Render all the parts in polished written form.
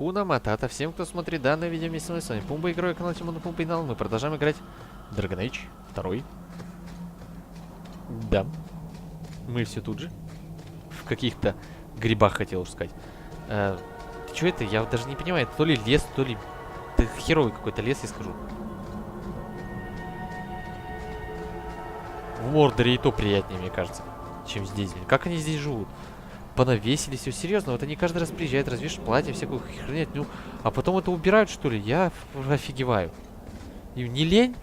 Акуна Матата. Всем, кто смотрит данное видео вместе со мной, с вами Пумба, Игровой, канал Тимона, Пумба и канал. Мы продолжаем играть Dragon Age 2. Да. Мы все тут же. В каких-то грибах, хотел уж сказать. Что это? Я даже не понимаю. То ли лес, то ли... Это херовый какой-то лес, я скажу. В Мордоре и то приятнее, мне кажется, чем здесь. Как они здесь живут? Понавесились, все серьезно. Вот они каждый раз приезжают, развешивают платье, всякую херню, а потом это убирают, что ли? Я офигеваю. Им не лень?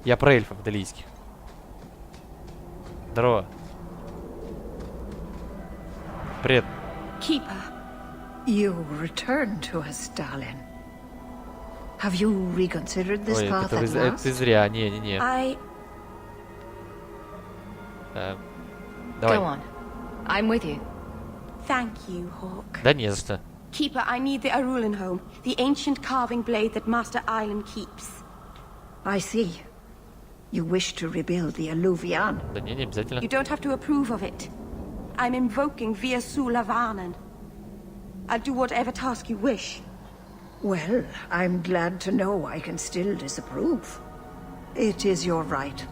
Я про эльфов далийских. Здорово. Привет. Keeper, you returned to us, darling. Have you reconsidered this Ой, path это at last? ты зря, не. Давай. Go on. I'm with you. Thank you, Hawk. Да не за что. Keeper, I need the Arulin home, the ancient carving blade that Master Island keeps. I see. You wish to rebuild the Alluvian. Да не обязательно. You don't have to approve of it. I'm invoking Via Sulavanen. I'll do whatever task you wish. Well, I'm glad to know I can still disapprove. It is your right.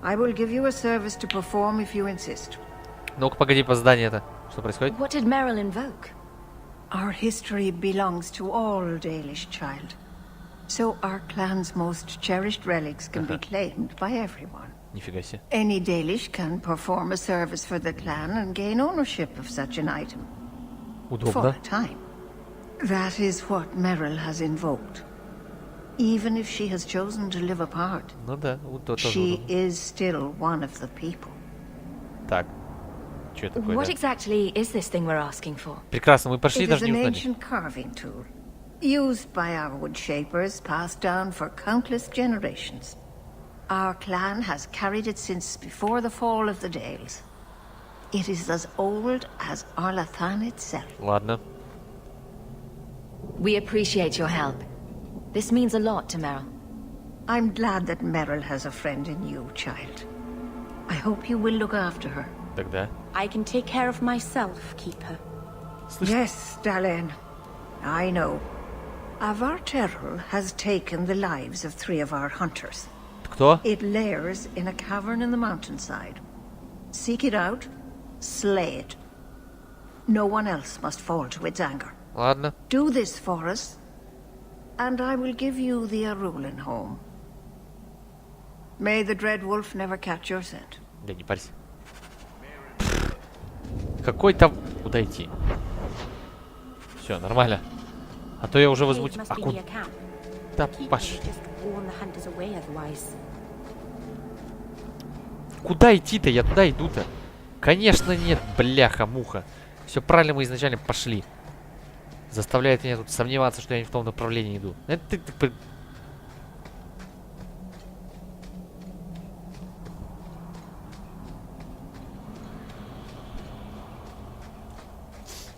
I will give you a service to perform if you insist. Ну-ка, погоди, по заданию-то. Что происходит? What did Merrill invoke? Our history belongs to all Dalish, child. So our clan's most cherished relics can be claimed by everyone. Нифига себе. Any Dalish can perform a service for the clan and gain ownership of such an item. For Удобно. a time. That is what Merrill has invoked. Even if she has chosen to live apart, Ну да, тоже she удобно. is still one of the people. Так. Что это такое? What Да? exactly is this thing we're asking for? Прекрасно, мы пошли, It is даже an не узнали. ancient carving tool, used by our wood shapers, passed down for countless generations. Our clan has carried it since before the fall of the Dales. It is as old as Arlathan itself. Ладно. We appreciate your help. This means a lot to Merrill. I'm glad that Merrill has a friend in you, child. I hope you will look after her. Тогда. I can take care of myself, Keeper. Yes, Dalen. I know. Avar Terrell has taken the lives of 3 of our hunters. Кто? It lairs in a cavern in the mountainside. Seek it out, slay it. No one else must fall to its anger. Ладно. Do this for us, and I will give you the Arulin home. May the Dread Wolf never catch your scent. Да не парься. Какой там... Куда идти? Все, нормально. А то я уже Cave возмутил. must А be куда? near camp. Да, Keeper Паш. would just warn the hunters away otherwise. Куда идти-то? Я туда иду-то. Конечно нет, бляха-муха. Все правильно мы изначально пошли. Заставляет меня тут сомневаться, что я не в том направлении иду. Это ты...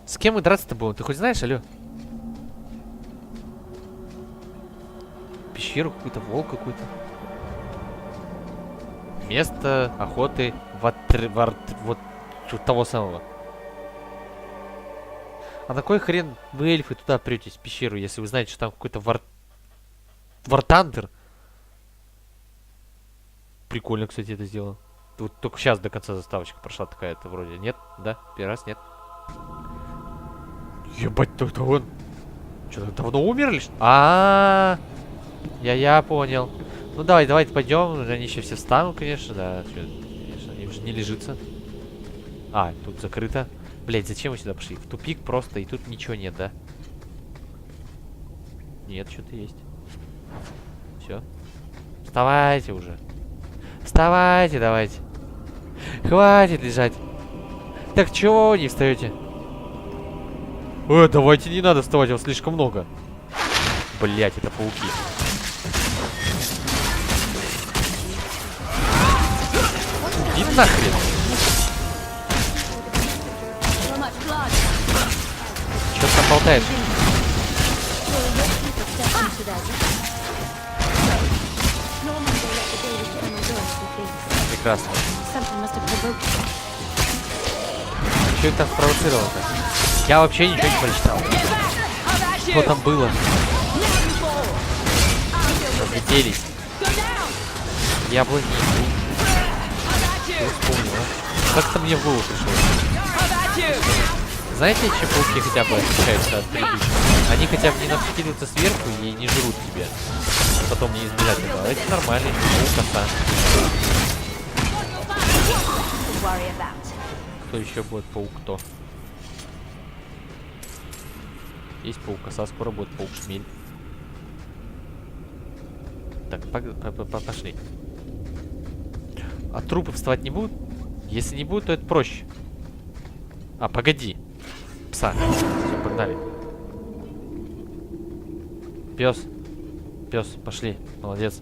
С кем мы драться-то будем? Ты хоть знаешь, алло? Пещеру какую-то, волк какой-то. Место охоты вот того самого. А на кой хрен вы, эльфы, туда претесь в пещеру, если вы знаете, что там какой-то вартандер? Прикольно, кстати, это сделано. Вот только сейчас до конца заставочка прошла такая-то вроде. Нет? Да? Первый раз? Нет? Ебать, то он... Что, давно умерли? Я понял. Ну давайте пойдем. Они еще все встанут, конечно, да. Конечно, им же не лежится. А, тут закрыто. Блять, зачем мы сюда пошли? В тупик просто, и тут ничего нет, да? Нет, что-то есть. Все. Вставайте уже. Вставайте, давайте. Хватит лежать. Так чего не встаете? Давайте, не надо вставать, вас слишком много. Блять, это пауки. Иди нахрен. Что ты там болтаешь? Прекрасно. Что их там спровоцировало-то? Я вообще ничего не прочитал. Что там было? Разлетелись. Яблони. Вспомнил, а? Как-то мне в голову пришло. Знаете, чем пауки хотя бы отличаются от предыдущих? Они хотя бы не навскидываются сверху и не жрут тебя. Потом не избежать этого. Это нормальный паук-коса. Кто еще будет паук-кто? Есть паук-коса, скоро будет паук-шмель. Так, пошли. А трупы вставать не будут? Если не будут, то это проще. А, погоди. Пса. Все, погнали. Пес. Пес, пошли. Молодец.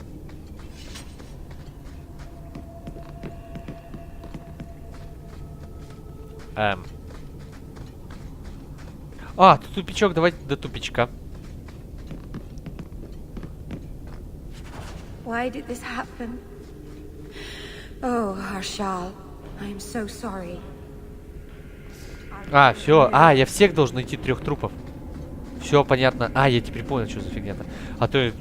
А, тут тупичок, давайте до тупичка. Why did this happen? Oh, Harshal, I'm so sorry. А, все. А, я всех должен найти 3 трупов. Все понятно. А, я теперь понял, что за фигня-то. А то,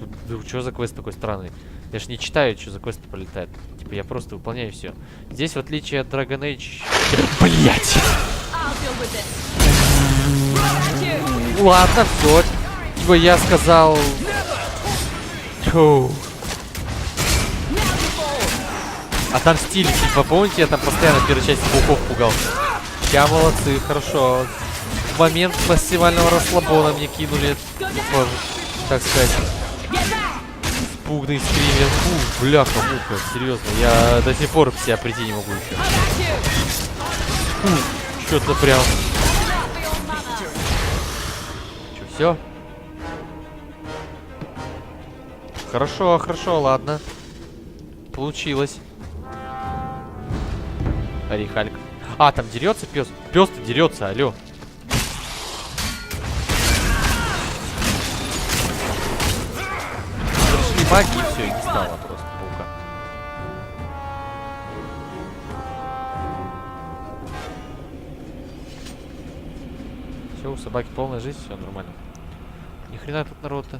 что за квест такой странный? Я ж не читаю, что за квест полетает. Типа, я просто выполняю все. Здесь, в отличие от Dragon Age... Блять! Ладно, все. Типа, я сказал... Фу. А там стиль, типа, помните, я там постоянно в первой части пауков пугал. Я молодцы, хорошо. В момент максимального расслабона мне кинули, ну, так сказать, спугный скример. Фу, бляха-муха, серьезно. Я до сих пор в себя прийти не могу еще. Фу, что-то прям... Че, все? Хорошо, хорошо, ладно. Получилось. Орехалька. А, там дерется пес. Пес-то дерется, алло. Пришли маги и все, и не стало просто паука. Все, у собаки полная жизнь, все нормально. Ни хрена тут народ-то.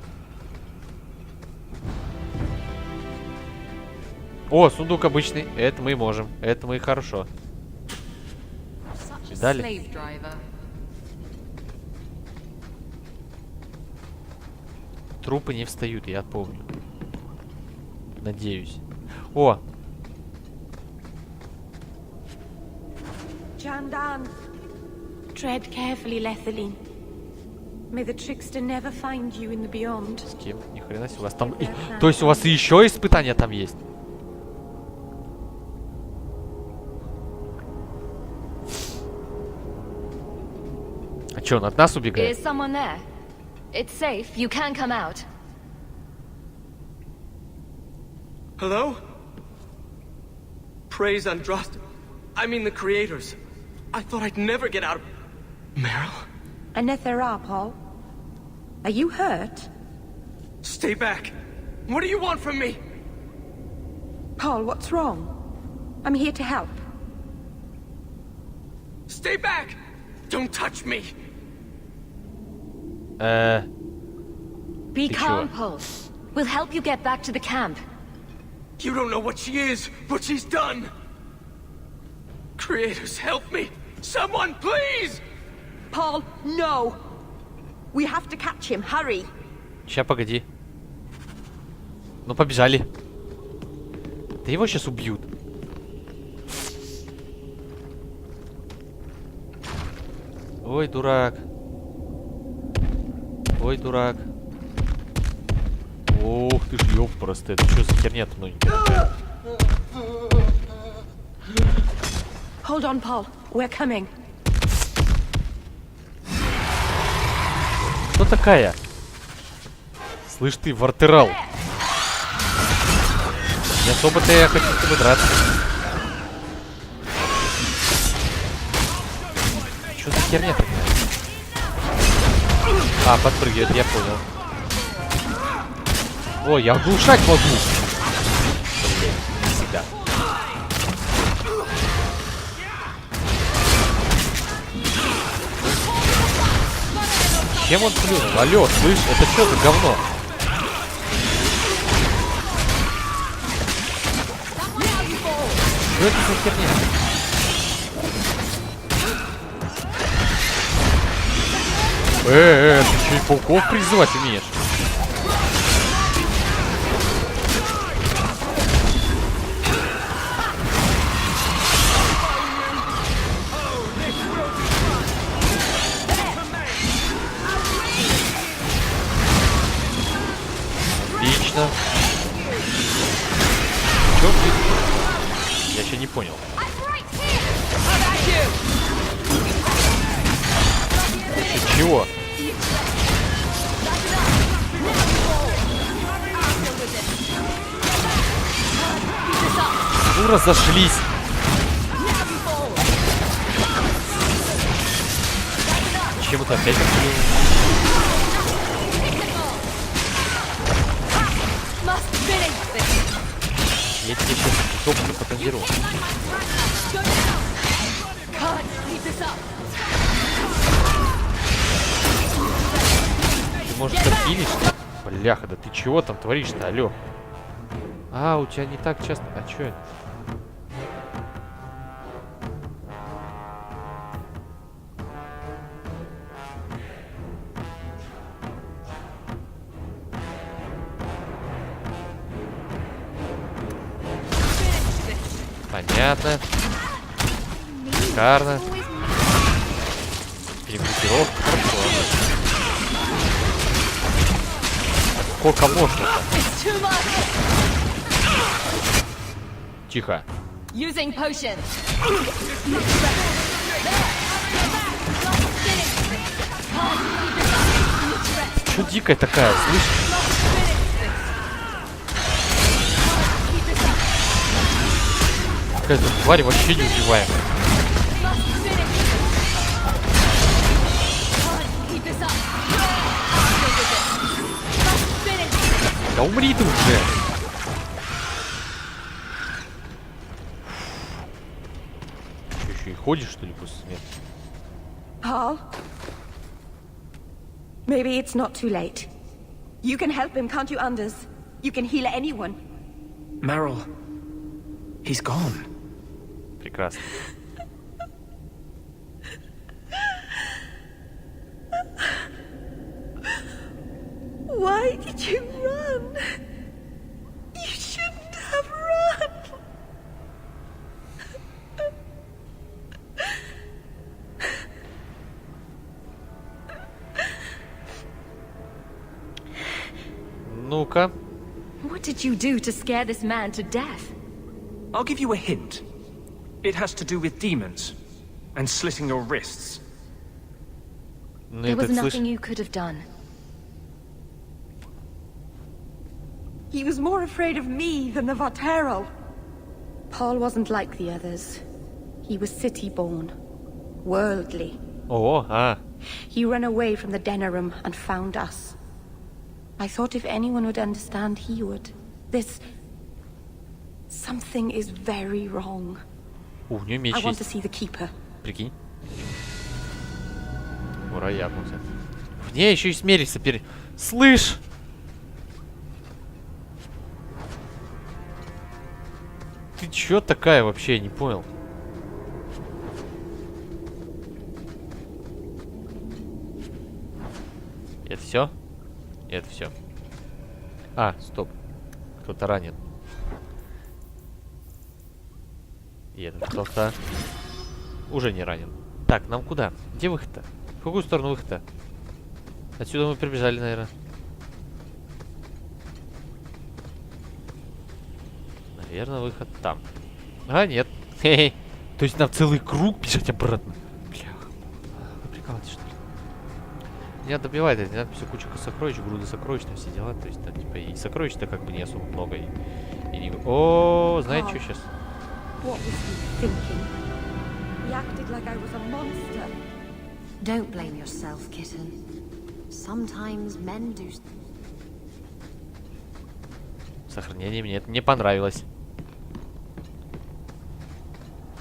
О, сундук обычный. Это мы можем. Это мы хорошо. Видали? Трупы не встают, я помню. Надеюсь. О! Chandan, tread carefully, Lethaline. May the trickster never find you in the beyond. С кем? Ни хрена себе. У вас там... То есть у вас и еще испытания там есть? А чё, он от нас убегает? Is someone there? It's safe. You can come out. Hello? Praise Andraste. I mean the creators. I thought I'd never get out of... Meryl? Anethera, Paul. Are you hurt? Stay back. What do you want from me? Paul, what's wrong? I'm here to help. Stay back! Don't touch me! Be Ты calm, чё? Paul. We'll help you get back to the camp. You don't know what she is, what she's done! Creators, help me! Someone, please! Paul, no! We have to catch him. Hurry! Ща, погоди. Ну, побежали. Да его сейчас убьют. Ой, дурак. Ой, дурак. Ох ты ж ёб просто. Это что за херня-то новенькая? Hold on, Paul. We're coming. Кто такая? Слышь ты, вартерал. Не особо-то я хочу с тобой драться. Что за херня такая? А, подпрыгивает, я понял. О, я оглушать могу. Блин, не всегда. Чем он плюнул? Алло, слышь, это что за говно? Что это за херня? Ты что, и пауков призывать умеешь? Отлично. Чё ты? Я еще не понял. Чего? Ну, разошлись. Чем это опять отключил? Я тебе сейчас топку потанзирую. Ты, может, терпилишь? Бляха, да ты чего там творишь-то, алло? А, у тебя не так часто... А чё это? Понятно. Шикарно. Перегруппировка. Хорошо. Сколько можно-то? Тихо. Using potion. Что дикая такая, слышишь? Какая-то тварь вообще не убиваемая. Да умри ты уже! Ты еще и ходишь, что ли, после смерти? Paul? Maybe it's not too late. You can help him, can't you, Anders? You can heal anyone. Meryl. He's gone. Прекрасно. Why did you run? You shouldn't have run. Ну-ка. What did you do to scare this man to death? I'll give you a hint. It has to do with demons and slitting your wrists. Ну, There это, was слышь, nothing you could have done. He was more afraid of me than the Vartero. Paul wasn't like the others. He was city-born, worldly. О, He ran away from the Denerim and found us. I thought if anyone would understand, he would. Something is very wrong. у нее меч I want to есть. see the Keeper. Прикинь. Ура, ябнулся. В ней еще и смерится Слышь! Ты чё такая вообще, я не понял. Это все? Это все. А, стоп. Кто-то ранен. И этот кто-то уже не ранен. Так, нам куда? Где выход-то? В какую сторону выход-то? Отсюда мы прибежали, наверное. Наверное, выход там. А, нет. Хе-хе. То есть нам целый круг бежать обратно. Бля. Вы прикалываетесь, что ли? Не надо добивать, это не надо все куча сокровищ, груды сокровищ, там все дела. То есть там типа и сокровищ-то как бы не особо много. О, знаете, что сейчас? What was he thinking? He acted like I was a monster. Don't blame yourself, kitten. Sometimes men do... Сохранение мне это не понравилось.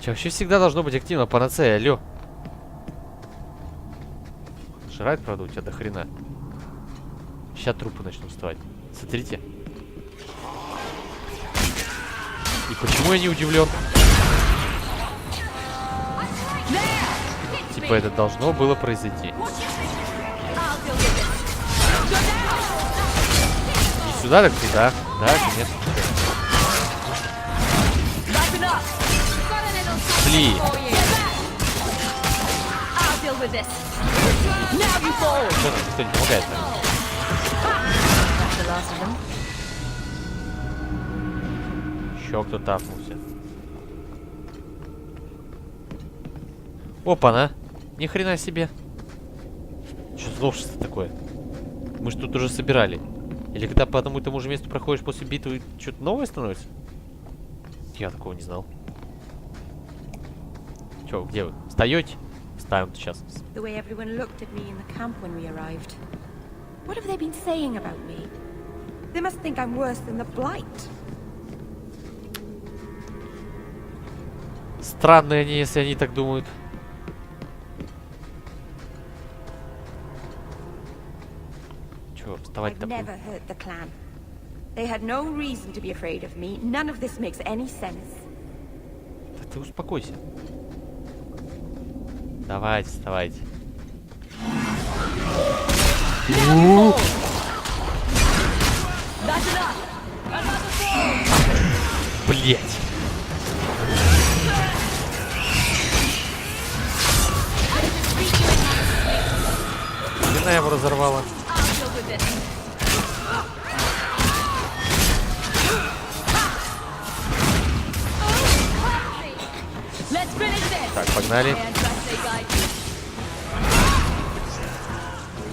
Че, вообще всегда должно быть активно панацея, алло. Жрать, правда, у тебя до хрена. Сейчас трупы начнут вставать. Смотрите. И почему я не удивлен? Типа это должно было произойти. И сюда, так сюда. Да, конечно. Шли. Что там, никто не помогает? Еще кто-то апнулся. Опа-на! Ни хрена себе. Что за новшество такое? Мы же тут уже собирали. Или когда по одному и тому же месту проходишь после битвы, что-то новое становится? Я такого не знал. Че, где вы? Встаете? Ставим сейчас. The way everyone looked at me in the camp when we arrived. What have they been saying about me? They must think I'm worse than the Blight. Странные они, если они так думают. Чё, вставать-то? I've never hurt the clan. They had no reason to be afraid of me. None of this makes any sense. Да ты успокойся. Давайте, вставайте. Блять. Хрена его разорвала. Так, погнали.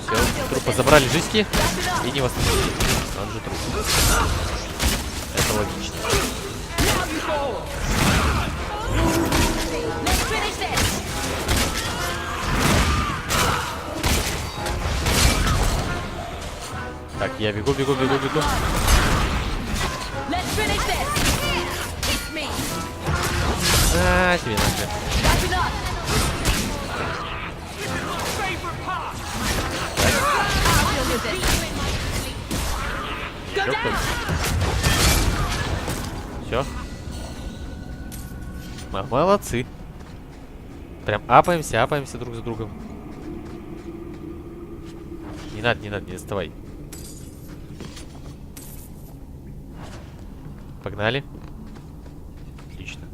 Все, трупа забрали жизни и не восстановили. Он же труп. Это логично. Так, я бегу. А, тебе нахрен. Все. Молодцы. Прям апаемся друг за другом. Не надо, не доставай. Погнали. Отлично.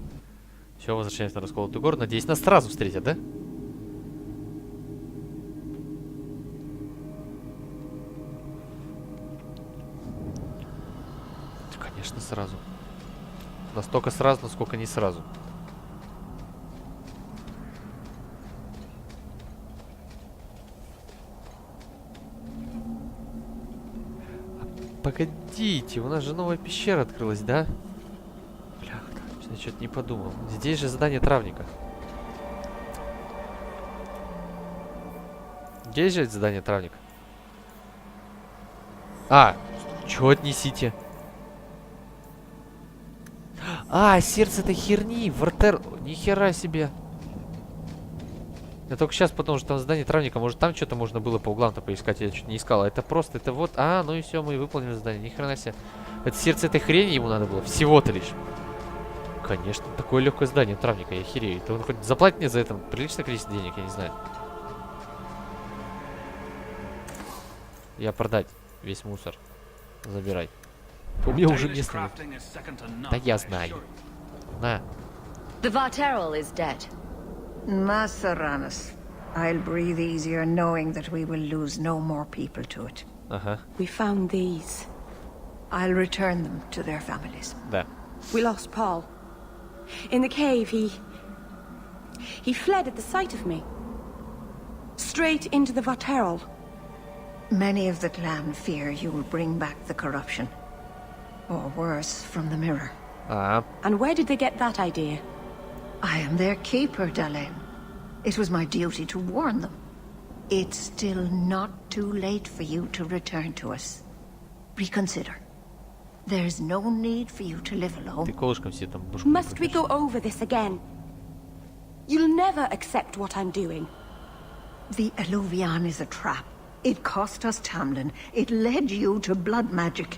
Все, возвращаемся на расколотую гору. Надеюсь, нас сразу встретят, да? Конечно, сразу. Настолько сразу, насколько не сразу. Погодите, у нас же новая пещера открылась, да? Бля, я что-то не подумал. Здесь же задание травника. Здесь же задание травника. А, чё отнесите? А, сердце этой херни, вратер... Нихера себе. Я только сейчас, потому что там задание травника, может там что-то можно было по углам-то поискать, я чуть не искал. А это просто, это вот, ну и все, мы выполнили задание, ни хрена себе. Это сердце этой хрени ему надо было, всего-то лишь. Конечно, такое легкое задание травника, я херею. Это он хоть заплатит мне за это приличное количество денег, я не знаю. Я продать весь мусор, забирай. У меня уже места нет. Да я знаю. На. The Varterol is dead. Masaranas. I'll breathe easier knowing that we will lose no more people to it. Ага. We found these. I'll return them to their families. Да. We lost Paul. In the cave, he fled at the sight of me. Straight into the Varterol. Many of the clan fear you will bring back the corruption. Or worse, from the mirror. And where did they get that idea? I am their keeper, Dalen. It was my duty to warn them. It's still not too late for you to return to us. Reconsider. There's no need for you to live alone. Ты колышком себе там бушку Must we крутишь. go over this again? You'll never accept what I'm doing. The Alluvion is a trap. It cost us Tamlin. It led you to blood magic.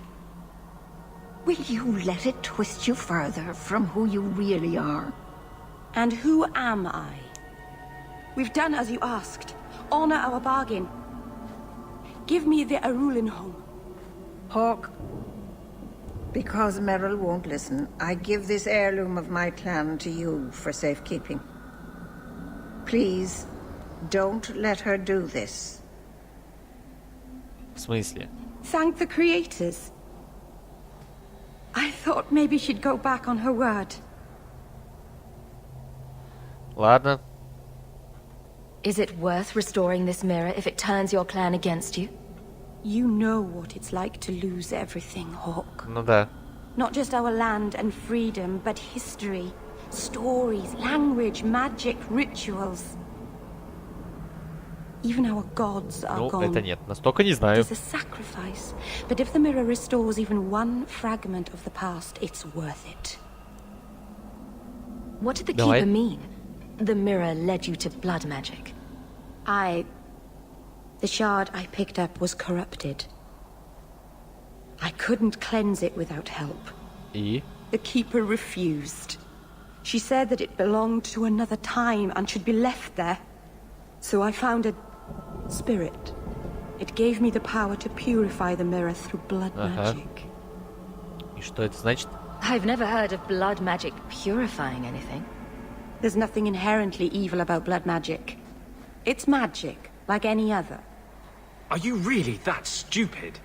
Will you let it twist you further from who you really are? And who am I? We've done as you asked. Honor our bargain. Give me the Arulin home. Hawk, because Merrill won't listen, I give this heirloom of my clan to you for safekeeping. Please, don't let her do this. В смысле? Thank the creators. I thought maybe she'd go back on her word. Ладно. Is it worth restoring this mirror if it turns your clan against you? You know what it's like to lose everything, Hawk. Ну да. Not just our land and freedom, but history, stories, language, magic, rituals. Even our gods are Ну, gone. это нет. Настолько не знаю. It's a sacrifice. But if the mirror restores even one fragment of the past, it's worth it. What did the Давай. Keeper mean? The mirror led you to blood magic. The shard I picked up was corrupted. I couldn't cleanse it without help. И? The Keeper refused. She said that it belonged to another time and should be left there. So I found a spirit. It gave me the power to purify the mirror through blood magic. И что это значит? I've never heard of blood magic purifying anything. There's nothing inherently evil about blood magic. It's magic, like any other. Are you really that stupid?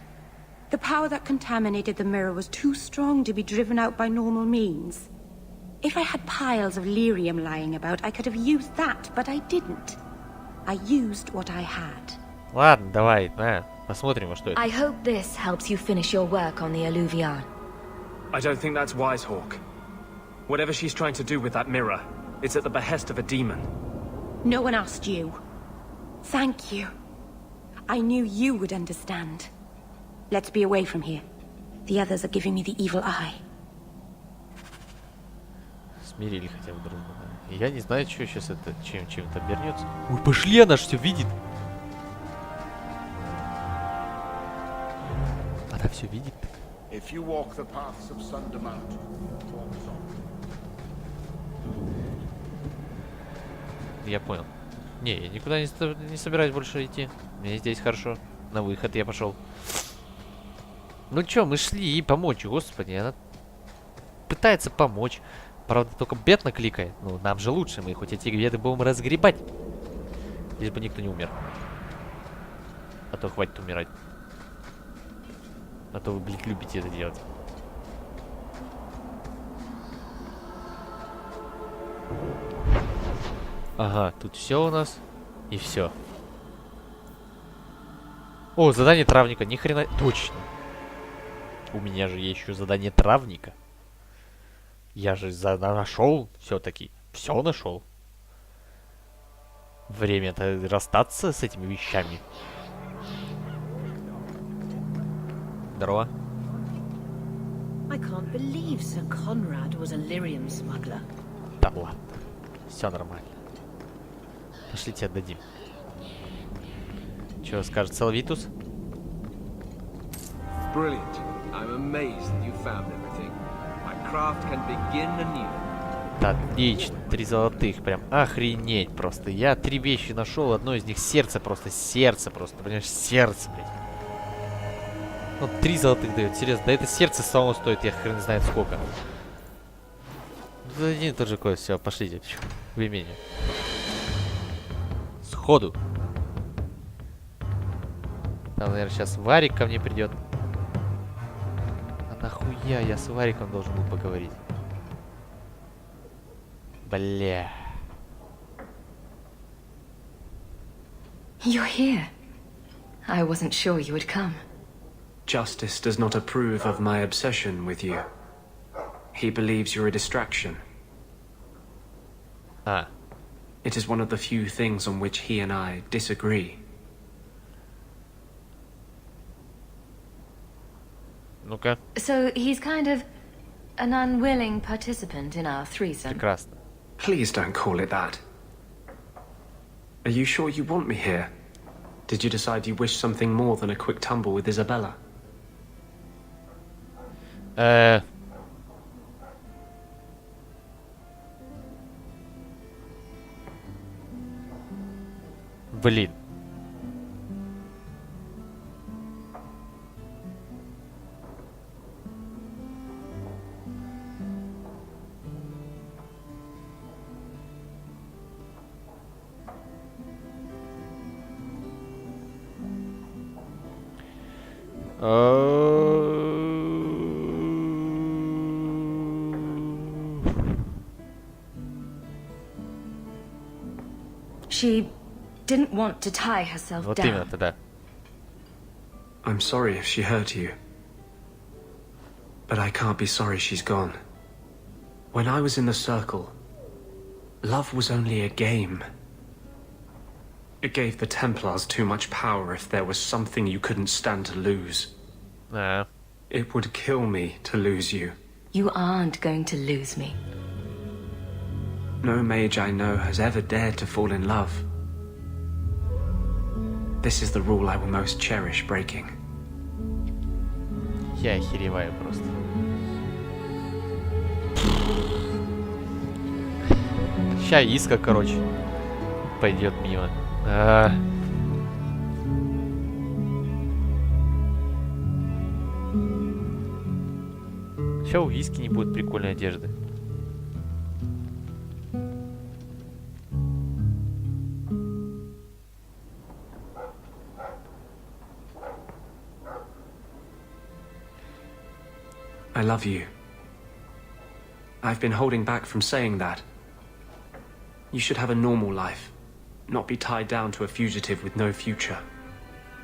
The power that contaminated the mirror was too strong to be driven out by normal means. If I had piles of lyrium lying about, I could have used that, but I didn't. I used what I had. Ладно, давай, на, посмотрим, что это. I hope this helps you finish your work on the Alluvion. I don't think that's wise, Hawk. Whatever she's trying to do with that mirror, it's at the behest of a demon. No one asked you. Thank you. I knew you would understand. Let's be away from here. The others are giving me the evil eye. Смирили хотя бы друг друга. Я не знаю, что сейчас это, чем-то обернется. Ой, пошли, она ж все видит. Она все видит. If you walk the paths of Sundermount, walk softly. Я понял. Не, я никуда не собираюсь больше идти. Мне здесь хорошо. На выход я пошел. Ну чё, мы шли и помочь, господи. Она пытается помочь. Правда, только бедно кликает. Ну, нам же лучше. Мы хоть эти беды будем разгребать. Лишь бы никто не умер. А то хватит умирать. А то вы, блин, любите это делать. Ага, тут все у нас. И все. О, задание травника. Ни хрена. Точно. У меня же есть еще задание травника. Я же нашел все-таки. Все нашел. Время-то расстаться с этими вещами. Здорово. I can't believe Sir Conrad was a lyrium smuggler. Да ладно. Все нормально. Пошлите отдадим. Чего скажет Салвитус? Brilliant. I'm amazed that you found everything. My craft can begin anew. Отлично. 3 золотых. Прям охренеть просто. Я 3 вещи нашел. Одно из них сердце просто. Сердце просто. Понимаешь, сердце, блядь. Ну, 3 золотых дает. Серьезно. Да это сердце само стоит. Я хрен знает сколько. Ну, один и тот же кое. Все, пошлите. В имение. Сходу. Там, наверное, сейчас Варик ко мне придет. А нахуя я с Вариком должен был поговорить? Бля. You're here. I wasn't sure you would come. Justice does not approve of my obsession with you. He believes you're a distraction. А. It is one of the few things on which he and I disagree. Ну-ка. So he's kind of an unwilling participant in our threesome. Прекрасно. Please don't call it that. Are you sure you want me here? Did you decide you wish something more than a quick tumble with Isabella? Блин. She didn't want to tie herself Вот down. именно-то, да. I'm sorry if she hurt you. But I can't be sorry she's gone. When I was in the Circle, love was only a game. It gave the Templars too much power if there was something you couldn't stand to lose. It would kill me to lose you. You aren't going to lose me. No mage I know has ever dared to fall in love. This is the rule I will most cherish breaking. Я охереваю просто. Ща Иска, короче, пойдет мимо. Ща у Иски не будет прикольной одежды. I love you. I've been holding back from saying that. You should have a normal life, not be tied down to a fugitive with no future.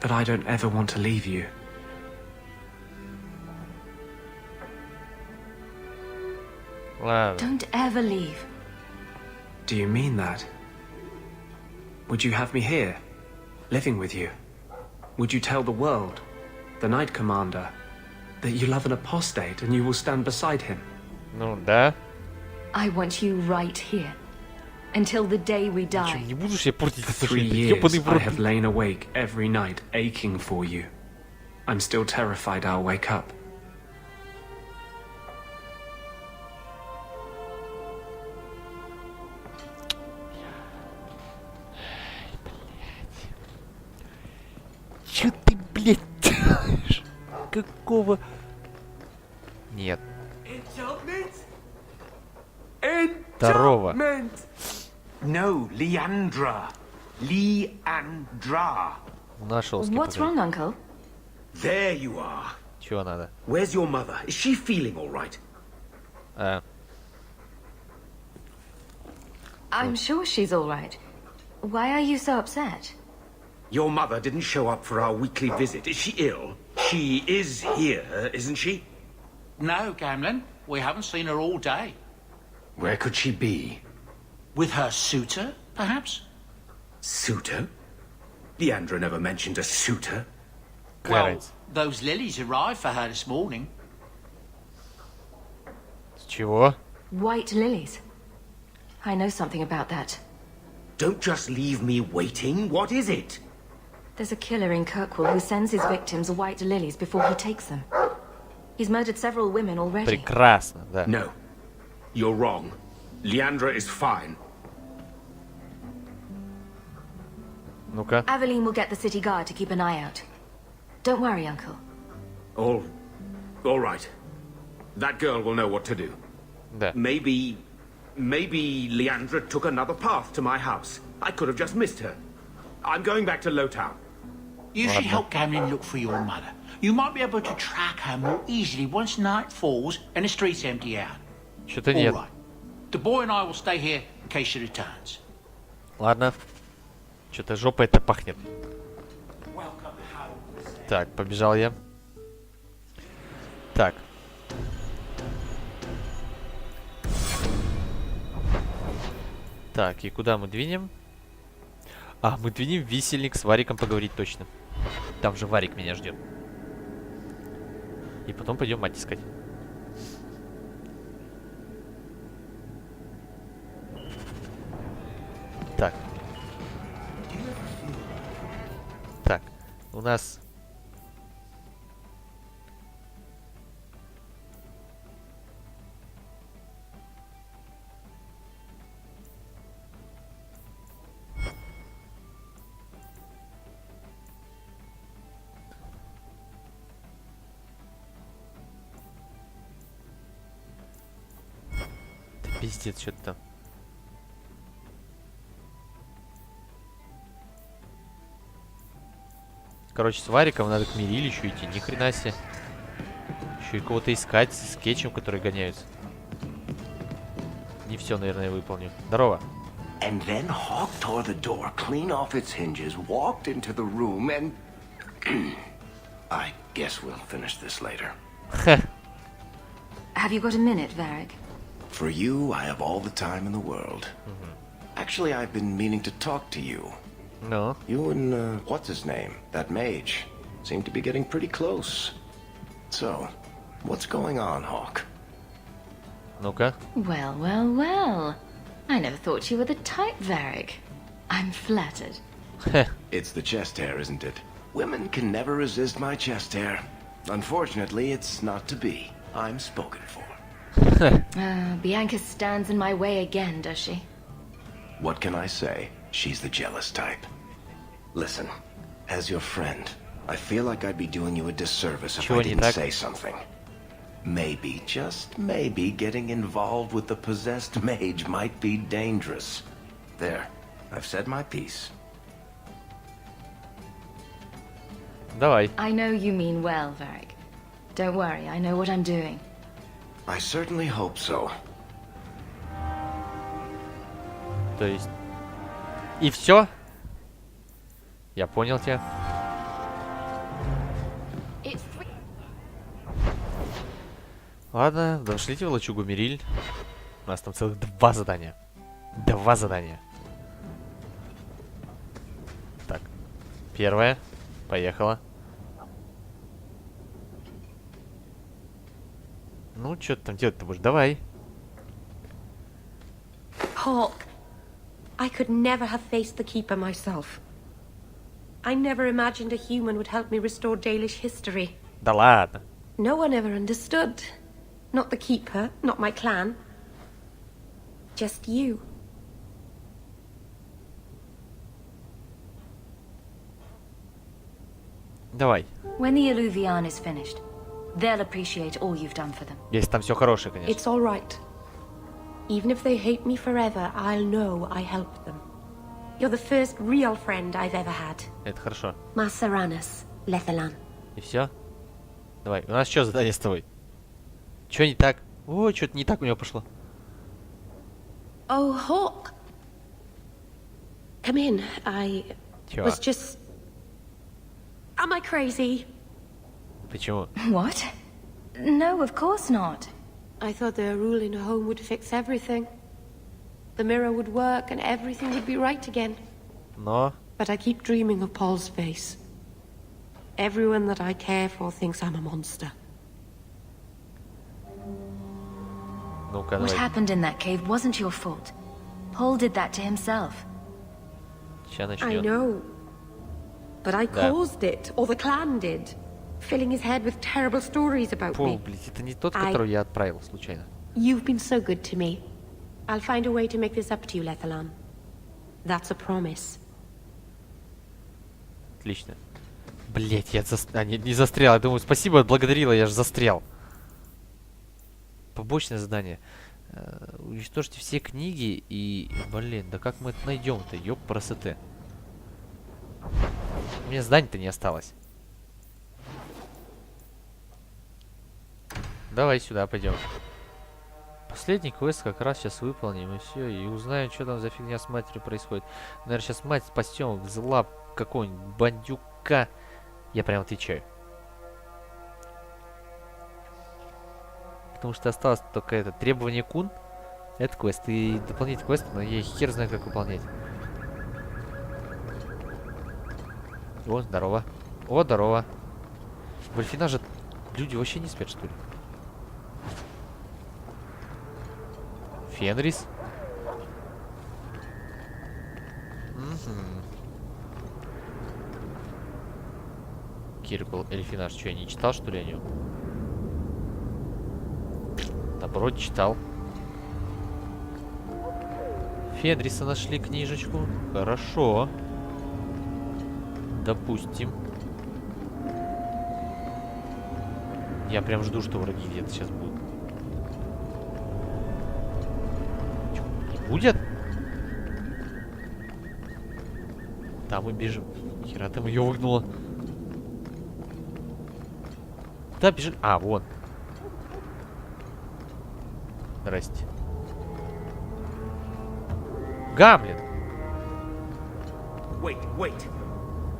But I don't ever want to leave you. Ладно. Don't ever leave. Do you mean that? Would you have me here, living with you? Would you tell the world, the Knight Commander, that you love an apostate and you will stand beside him? Ну да. I want you right here. Until the day we Чё, die. не будешь я портить 3 years I have lain awake every night aching for you. I'm still terrified I'll wake up. Чё ты, блядь, делаешь? Какого? Нет. Второго. No, Leandra. Leandra. Нашел с кем What's wrong, Uncle? There you are. Чего надо? Where's your mother? Is she feeling all right? I'm sure she's all right. Why are you so upset? Your mother didn't show up for our weekly visit. Is she ill? She is here, isn't she? No, Gamlin. We haven't seen her all day. Where could she be? With her suitor, perhaps? Suitor? Leandra never mentioned a suitor. Well, those lilies arrived for her this morning. Чего? White lilies. I know something about that. Don't just leave me waiting. What is it? There's a killer in Kirkwall who sends his victims white lilies before he takes them. He's murdered several women already. Прекрасно, да. No. You're wrong. Leandra is fine. Ну-ка. Aveline will get the city guard to keep an eye out. Don't worry, Uncle. All right. That girl will know what to do. Да. Maybe Leandra took another path to my house. I could have just missed her. I'm going back to Lowtown. You should help Gamlin look for your mother. You might be able to track her more easily once night falls and the streets empty out. Что-то All нет. right. The boy and I will stay here in case she returns. Ладно. Что-то жопа это пахнет. Так, побежал я. Так. Так, и куда мы двинем? А, мы двинем в висельник с Вариком поговорить точно. Там же Варик меня ждет. И потом пойдем мать искать. Так. У нас... Да пиздец, что-то там. Короче, с Вариком надо к Мирилищу идти, ни хрена себе. Еще и кого-то искать с Кетчем, которые гоняются. Не все, наверное, я выполню. Здорово. And then Hawk tore the door clean off its hinges, walked into the room, and... I guess we'll finish this later. Have you got a minute, Varric? For you, I have all the time in the world. Actually, I've been meaning to talk to you. No. You and, what's his name? That mage. Seem to be getting pretty close. So, what's going on, Hawk? Ну-ка. Well, well, well. I never thought you were the type, Varric. I'm flattered. It's the chest hair, isn't it? Women can never resist my chest hair. Unfortunately, it's not to be. I'm spoken for. Bianca stands in my way again, does she? What can I say? She's the jealous type. Listen, as your friend, I feel like I'd be doing you a disservice if I didn't say something. Maybe, just maybe, getting involved with the possessed mage might be dangerous. There, I've said my piece. Давай. I know you mean well, Varric. Don't worry, I know what I'm doing. I certainly hope so. То есть... И все? Я понял тебя. Ладно, дошлите в лачугу Мириль. У нас там целых 2 задания. 2 задания. Так. Первое. Поехала. Ну, что ты там делать-то будешь? Давай. Hawk, I could never have faced the Keeper myself. I never imagined a human would help me restore Dalish history. Да ладно. No one ever understood. Not the Keeper, not my clan. Just you. Давай. When the Illuvian is finished, they'll appreciate all you've done for them. Если там все хорошее, конечно. It's all right. Even if they hate me forever, I'll know I helped them. You're the first real friend I've ever had. Это хорошо. Masaranas, Lethalan. И все? Давай. У нас что задание с тобой? Что не так? О, что-то не так у него пошло. Oh, Hawk. Come in. I Чё? was just... Am I crazy? Почему? What? No, of course not. I thought their rule in a home would fix everything. The mirror would work and everything would be right again. Но... But I keep dreaming of Paul's face. Everyone that I care for thinks I'm a monster. Ну-ка, What давай. happened in that cave wasn't your fault. Paul did that to himself. Сейчас I начнет. know. But I Да. caused it, or the clan did. Filling his head with terrible stories about Пол, me. блядь, это не тот, которого я отправил случайно. You've been so good to me. I'll find a way to make this up to you, Lethalan. That's a promise. Отлично. Блять, я не застрял. Я думаю, спасибо, отблагодарила, я же застрял. Побочное задание. Уничтожьте все книги и... Блин, да как мы это найдем-то? Ёп, красоты. У меня зданий-то не осталось. Давай сюда пойдем. Последний квест как раз сейчас выполним, и все. И узнаем, что там за фигня с матерью происходит. Наверное, сейчас мать спасем, взяла какого-нибудь бандюка. Я прям отвечаю. Потому что осталось только это требование кун. Это квест. И дополнительный квест, но я хер знаю, как выполнять. О, здорово. О, здорово. В Альфина же люди вообще не спят, что ли? Фенрис. Комментировал Эльфинаж. Что, я не читал, что ли, о нем? Наоборот, читал. Фенриса нашли книжечку. Хорошо. Допустим. Я прям жду, что враги где-то сейчас будут. Чё, не будет? Да, мы бежим. Хера там ее выгнуло. Куда бежим? А, вон. Здрасте. Гамлет. Wait.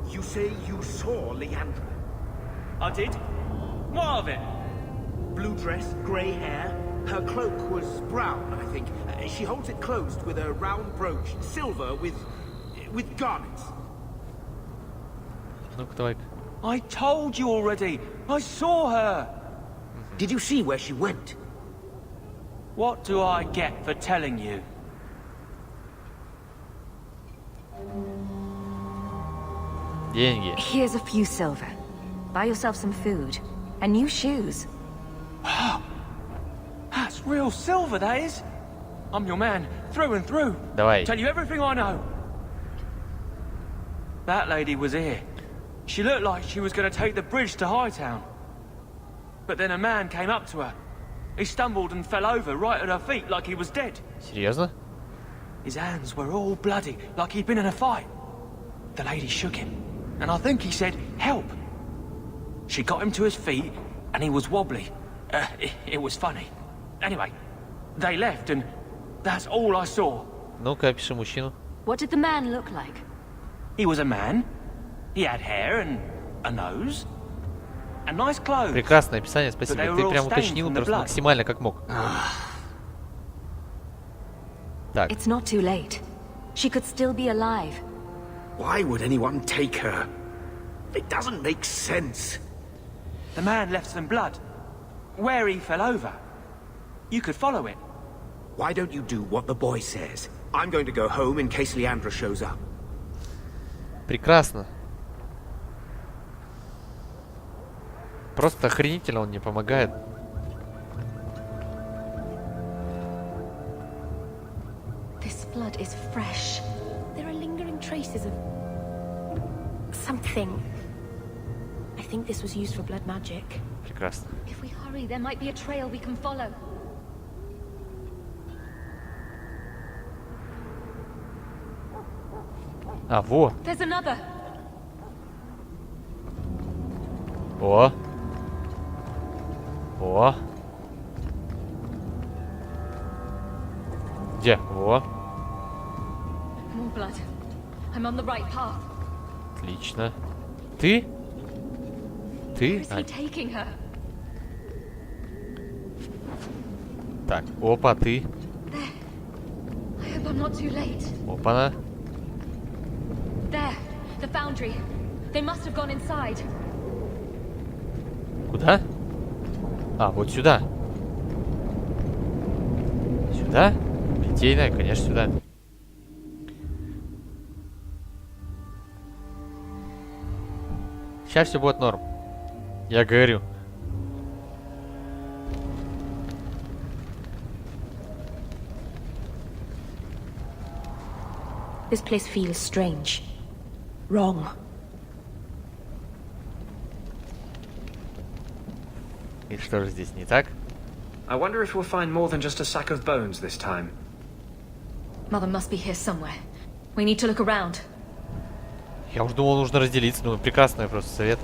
You say you saw Leandra? I did. What of it? Blue dress, grey hair. Her cloak was brown, I think. She holds it closed with a round brooch, silver with garnets. Ну-ка, давай. I told you already. I saw her. Did you see where she went? What do I get for telling you? Деньги. Here's a few silver. Buy yourself some food and new shoes. That's real silver, that is. I'm your man, through and through. Давай. Tell you everything I know. That lady was here. She looked like she was going to take the bridge to Hightown. But then a man came up to her. He stumbled and fell over right at her feet like he was dead. Серьезно? His hands were all bloody, like he'd been in a fight. The lady shook him, and I think he said, "Help." She got him to his feet, and he was wobbly. It was funny. Anyway, they left, and that's all I saw. Ну-ка, опиши мужчину. What did the man look like? He was a man. He had hair and a nose. And nice clothes. Прекрасное описание, спасибо. Ты прям уточнил просто максимально, как мог. Так. It's not too late. She could still be alive. Why would anyone take her? It doesn't make sense. The man left some blood. Where he fell over. You could follow it. Why don't you do what the boy says? I'm going to go home in case Leandra shows up. Прекрасно. Просто охренительно он мне помогает. This blood is fresh. There are lingering traces of something. I think this was used for blood magic. Прекрасно. If we hurry, there might be a trail we can follow. А, во. There's another. О. О. Где? Во. More blood. I'm on the right path. Отлично. Ты? Ты? Where is he taking her? Так, опа, ты. There. I hope I'm not too late. Опа-на. There. The foundry. They must have gone inside. Куда? А, вот сюда. Сюда? Питейная, конечно, сюда. Сейчас все будет норм. Я говорю. This place feels strange. Wrong. И что же здесь не так? I wonder if we'll find more than just a sack of bones this time. Mother must be here somewhere. We need to look around. Я уж думал, нужно разделиться, но прекрасный просто совет.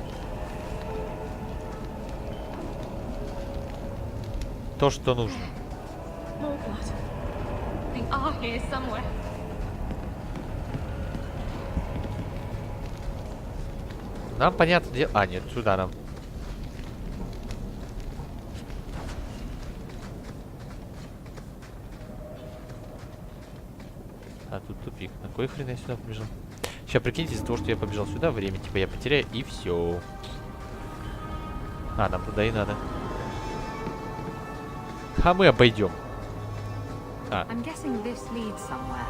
То, что нужно. More blood. They are here somewhere. Нам понятно, где... А, нет, сюда нам. А тут тупик. На кой хрен я сюда побежал? Сейчас прикиньте, из-за того, что я побежал сюда, время типа я потеряю, и все. А, нам туда и надо. А мы обойдем. А. I'm guessing this leads somewhere.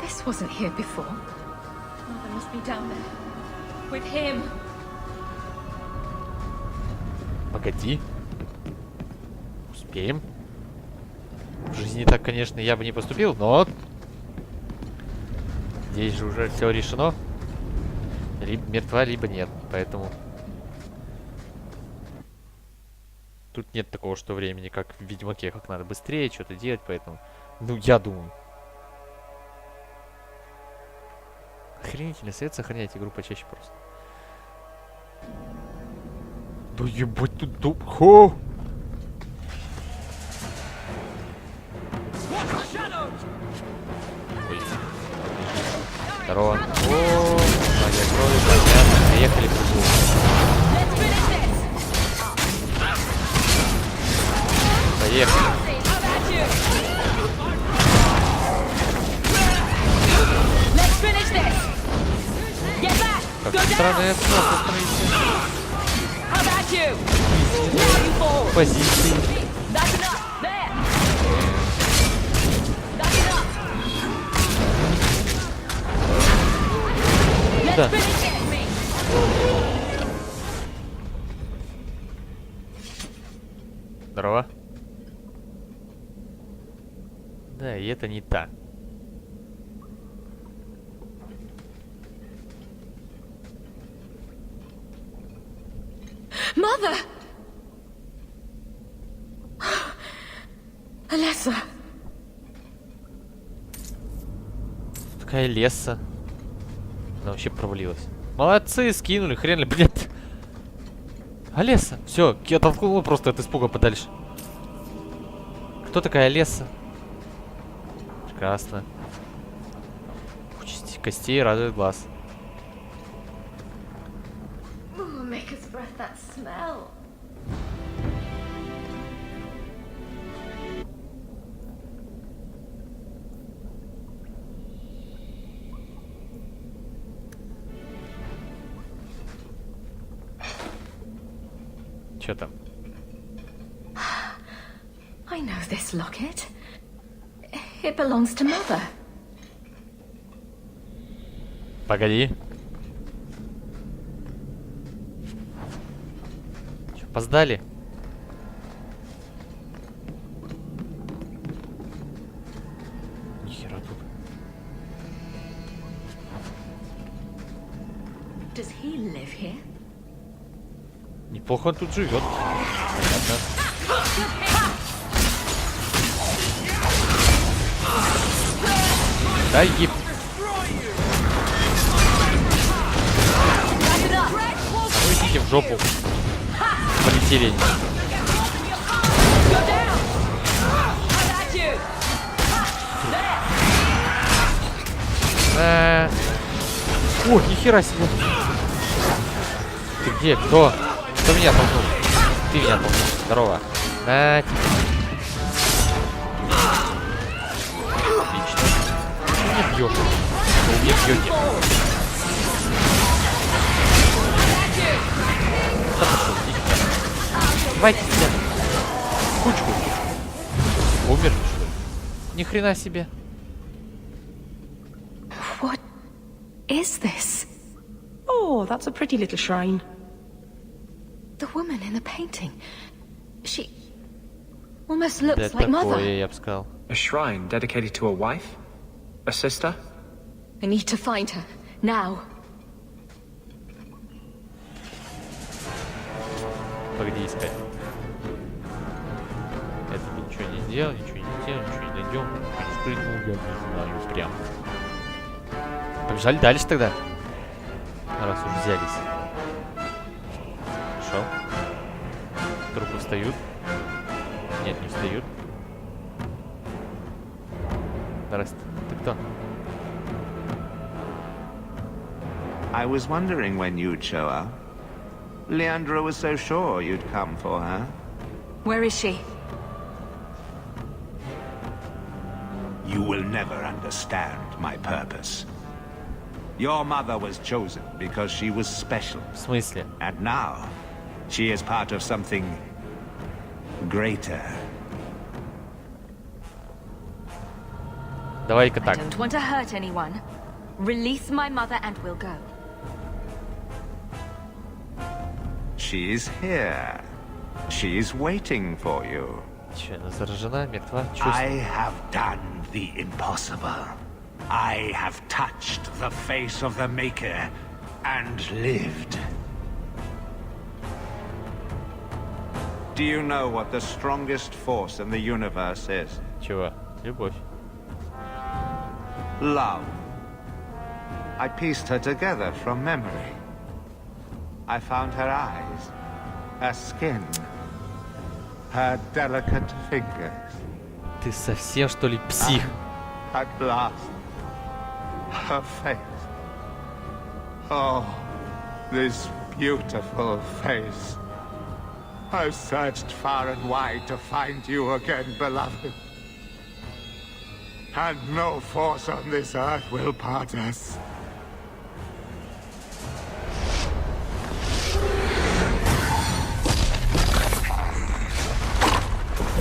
This wasn't here before. Mother must be down there. With him. Погоди. Успеем. В жизни так, конечно, я бы не поступил, но... Здесь же уже все решено. Либо мертва, либо нет. Поэтому... Тут нет такого, что времени, как в Ведьмаке, как надо быстрее что-то делать, поэтому... Ну, я думаю. Охренительный совет сохранять игру почаще просто. Да ебать тут... Хо! Ой. Здорово. О, магия крови, понятно. Поехали в углу. Поехали. Как странная кнопка позиции. Да. Здорово. Да, и это не та. Mother! Alessa. Такая леса. Она вообще провалилась. Молодцы, скинули, хрен ли, блядь. Алеса. Все, я толкнул просто от испуга подальше. Кто такая Алеса? Прекрасно. Участь костей радует глаз. Чё там? I know this locket. It belongs to Mother. Погоди. Чё, опоздали? Нихера тут. Does he live here? Неплохо он тут живет. Понятно. Да еб... А ну идите в жопу. Полетели. О, нихера себе. Ты где? Кто? Кто меня толкнул? Ты меня толкнул. Здорово. На. Отлично. Ты меня бьешь. Вы меня бьете. Хорошо, идите. Давайте сюда. Кучку. Умерли, что ли? Ни хрена себе. What is this? Oh, that's a pretty little shrine. The woman in the painting. She almost looks Да like Mother. такое, я бы сказал. A shrine dedicated to a wife? A sister? I need to find her now. Погоди искать. Это ничего не сделал, ничего не сделал, ничего не найдем. Ничего не спрыгнул, я не знаю, прям. Побежали дальше тогда. Раз уж взялись. Хорошо. Трупы встают. Нет, не встают. Здрасте. Ты кто? I was wondering when you'd show up. Leandra was so sure you'd come for her. Where is she? You will never understand my purpose. Your mother was chosen because she was special. В смысле? And now, she is part of something greater. Давай-ка I так. don't want to hurt anyone. Release my mother and we'll go. She is here. She's waiting for you. Че, она заражена, мертва? I have done the impossible. I have touched the face of the Maker and lived. Do you know what the strongest force in the universe is? Чего? Любовь. Love. I pieced her together from memory. I found her eyes, her skin, her delicate fingers. Ты совсем, что ли, псих? At last, her face. Oh, this beautiful face. I've searched far and wide to find you again, beloved. And no force on this earth will part us.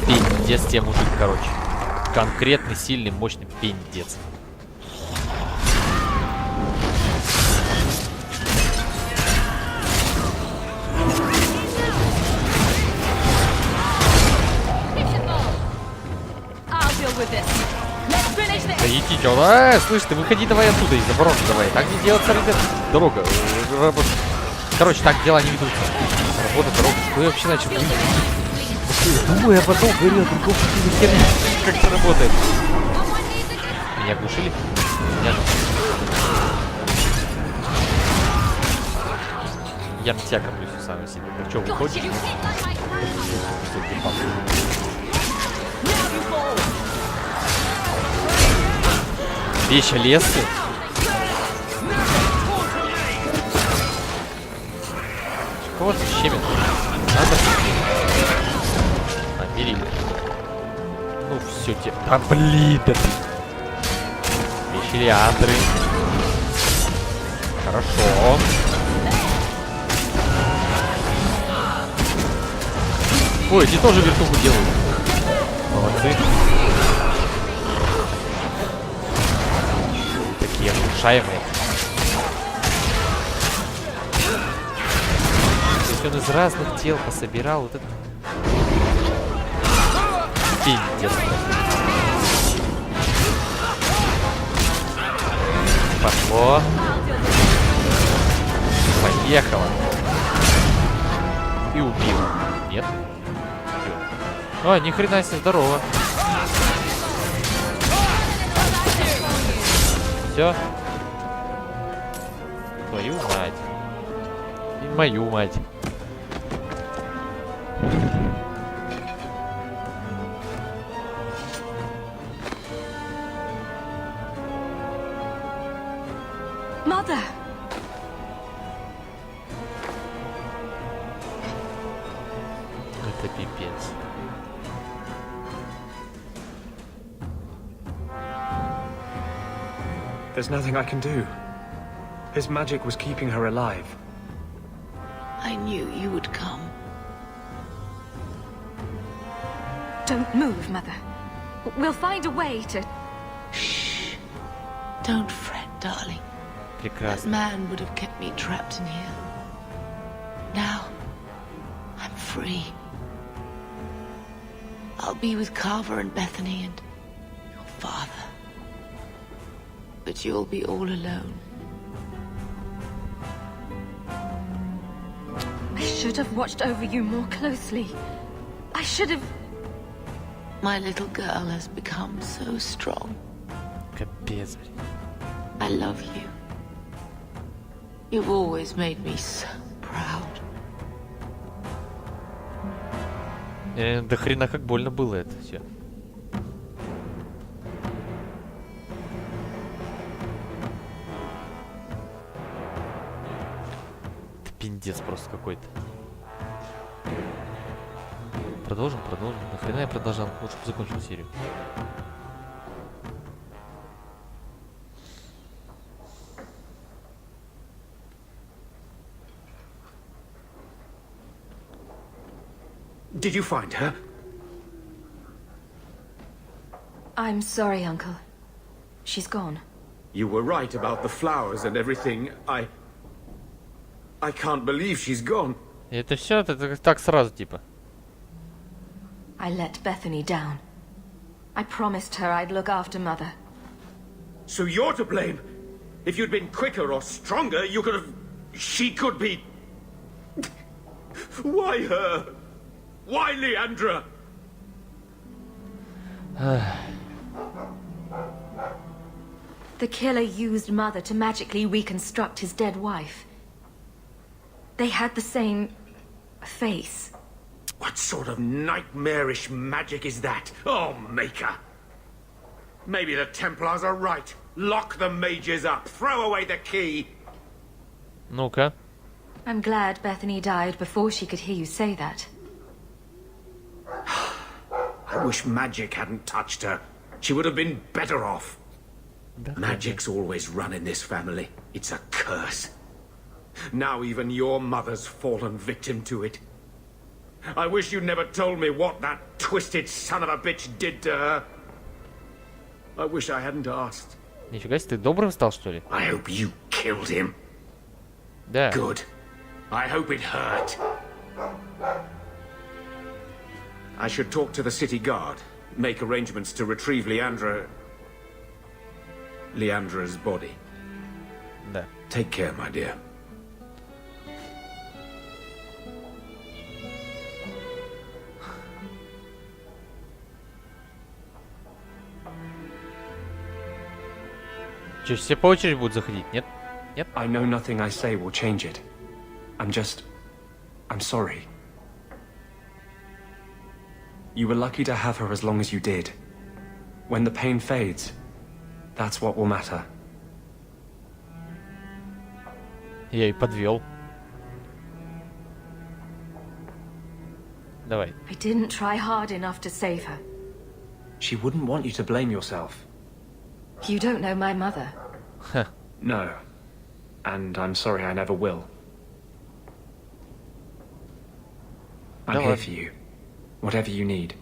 Пиздец тебе, мужик, короче. Конкретный, сильный, мощный пиздец. Да идите, слышь, ты выходи давай оттуда из обороны давай. Так не делается, ребят. Дорога. Короче, так дела не ведутся. Работа, дорога. Что я вообще начал? Думаю, я потом говорил, другого херня. Как это работает? Меня глушили? Меня же... Я на тебя коплюсь сам себе. Так что, выходишь? Вещи лесы. Кого-то щемит. Надо. А, бери. Ну все, тебе. А блин, да ты. Вещи лиандры. Хорошо. Ой, эти тоже вертуху делают. Молодцы. Такие внушаемые. То есть он из разных тел пособирал вот это. Пиздец. Пошло. Поехало. И убил. Нет? А, ни хрена себе, здорово. Все. Твою мать. И мою мать. Mother. Это пипец. There's nothing I can do. His magic was keeping her alive. I knew you would come. Don't move, Mother. We'll find a way to... Shh. Don't fret, darling. Прекрасно. That man would have kept me trapped in here. Now, I'm free. I'll be with Carver and Bethany and your father. But you'll be all alone. I should have watched over you more closely. I should have... My little girl has become so strong. Капец. I love you. You've always made me so proud. Да хрена как больно было это все. Это пиндец просто какой-то. Продолжим. Нахрена я продолжал? Лучше бы закончил серию. Did you find her? I'm sorry, Uncle. She's gone. You were right about the flowers and everything. I can't believe she's gone. И это все, это так сразу типа. I let Bethany down. I promised her I'd look after Mother. So you're to blame. If you'd been quicker or stronger, you could have... She could be... Why her? Why Leandra? The killer used Mother to magically reconstruct his dead wife. They had the same... face. What sort of nightmarish magic is that? Oh, Maker! Maybe the Templars are right. Lock the mages up. Throw away the key. Ну-ка. I'm glad Bethany died before she could hear you say that. I wish magic hadn't touched her. She would have been better off. Magic's always run in this family. It's a curse. Now even your mother's fallen victim to it. I wish you'd never told me what that twisted son of a bitch did to her. I wish I hadn't asked. Нифига себе, ты добрым стал, что ли? I hope you killed him. Да. Good. I hope it hurt. I should talk to the city guard. Make arrangements to retrieve Leandra's body. Да. Take care, my dear. Че, все по очереди будут заходить? Нет? Нет? I know nothing I say will change it. I'm sorry. You were lucky to have her as long as you did. When the pain fades, that's what will matter. Я и подвел. Давай. I didn't try hard enough to save her. She wouldn't want you to blame yourself. You don't know my mother. No. And I'm sorry I never will. I'm here for you. Whatever you need.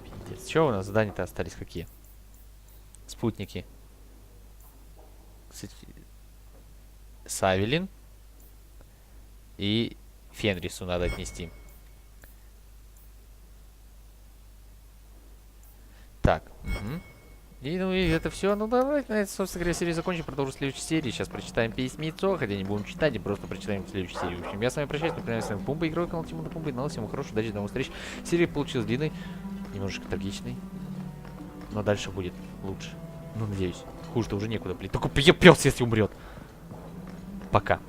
Пиздец. Чё у нас задания-то остались какие? Спутники. Кстати, Савелин и Фенрису надо отнести. Так. Угу. И, ну, и это все. Ну, давайте, на этом, собственно говоря, серию закончим. Продолжим в следующей серии. Сейчас прочитаем письмецо, хотя не будем читать, и просто прочитаем в следующей серии. В общем, я с вами прощаюсь. Например, с вами Пумба, Игровой, канал Тимона, Пумба. И всем хорошего, удачи, до новых встреч. Серия получилась длинной, немножечко трагичной. Но дальше будет лучше. Ну, надеюсь. Хуже-то уже некуда, блин. Только пес, если умрет. Пока.